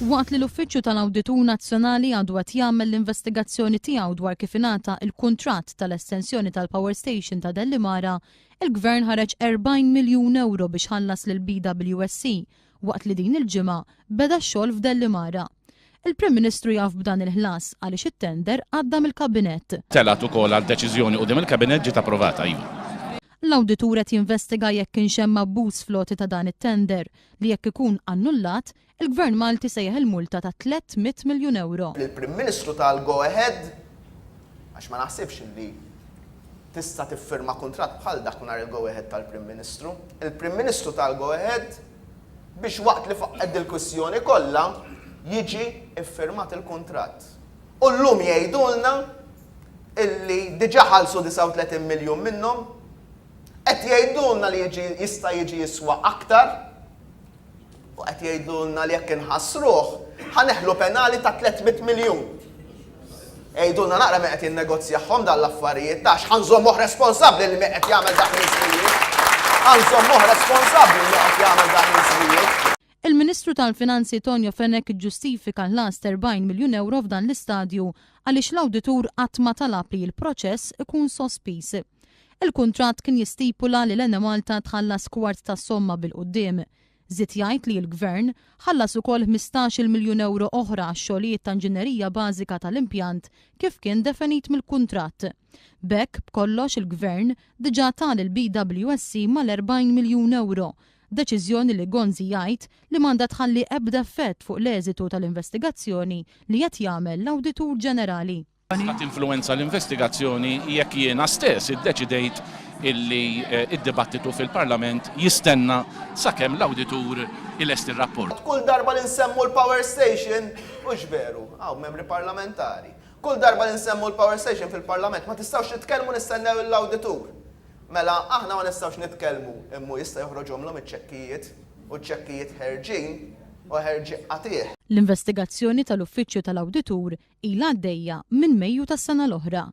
Waqt li l-Uffiċċju tal-Awditur Nazzjonali għadu qed jagħmel l-investigazzjoni tiegħu dwar kif ingħata l-kuntratt tal-estensjoni tal-Power Station ta' Dellimara, il-Gvern ħareġ 40 miljun euro biex ħallas lil BWSC waqt li din il-ġimgħa beda x-xogħol f'Dellimara. Il-Prim Ministru jaf b'dan il-ħlas għaliex it-tender għadda mill-Kabinett. Telat ukoll għal deċiżjoni quddiem il-Kabinett ġiet approvata iva. L-awditur qed jinvestiga jekk kienx hemm abbuż floti ta' dan it-tender li jekk ikun annullat, il-Gvern Malti sejjaħ il-multa ta' 300 miljun euro. Il-Prim Ministru tal-Go Ahead, għax ma naħsibx li tista' tiffirma kuntratt bħal dak nhar il-Go Ahead tal-Prim Ministru. Il-Prim Ministru tal-Go Ahead biex waqt li faqqed il-kwistjoni kollha jiġi iffirmat il-kuntratt. U llum jgħidulna illi diġà ħallsu 39 miljun minnhom, qed jgħidulna li jista' jiġi jiswa aktar, u qed jgħidulna li jekk inħassruh ħaneħlu penali ta' 300 miljun. Jgħidulna naqra min qed jinnegozjahom dan l-affarijiet għax ħanżommuh responsabbli li min qed jagħmel dak l-iswijiet. Ħanżommuh responsabbli li qed jagħmel dak l-iswijiet. Il-Ministru tal-Finanzi Tonio Fenech ġustifika l-last 40 miljun euro f'dan l-istadju għaliex l-awditur qatt ma talab li l-proċess ikun sospiż. Il-kuntratt kien jistipula li l-Ena Malta tħallas kwart ta' somma bil-qudiem. Żied jgħid li l-Gvern ħallas ukoll 15 miljun euro oħra għax-xogħlijiet ta' inġinerija bażika tal-impjant kif kien definit mill-kuntratt. B'hekk b'kollox il-Gvern diġà tal il-BWSC mal-40 miljun euro. Deċiżjoni li Gonzi jgħid li m'għandha tħalli ebda effett fuq l-eżitu tal-investigazzjoni li qed jagħmel l-Awditur Ġenerali. Tat influenza l-investigazzjoni jekk jiena stess iddeċidejt illi id-dibattitu fil-Parlament jistenna sakemm l-awditur ilest ir-rapport. Kull darba li nsemmu l-Power Station, mhux veru, membri parlamentari. Kull darba li nsemmu l-Power Station fil-Parlament ma tistgħux titkellmu nistennew l-awditur. Mela aħna ma nistgħux nitkellmu imma jista' joħroġhomlhom iċ-ċekkijiet u ċ-ċekkijiet ħerġin u ħerġi qatih. L-investigazzjoni tal-Uffiċċju tal-Awditur ilha għaddejja minn Mejju tas-sena l-oħra.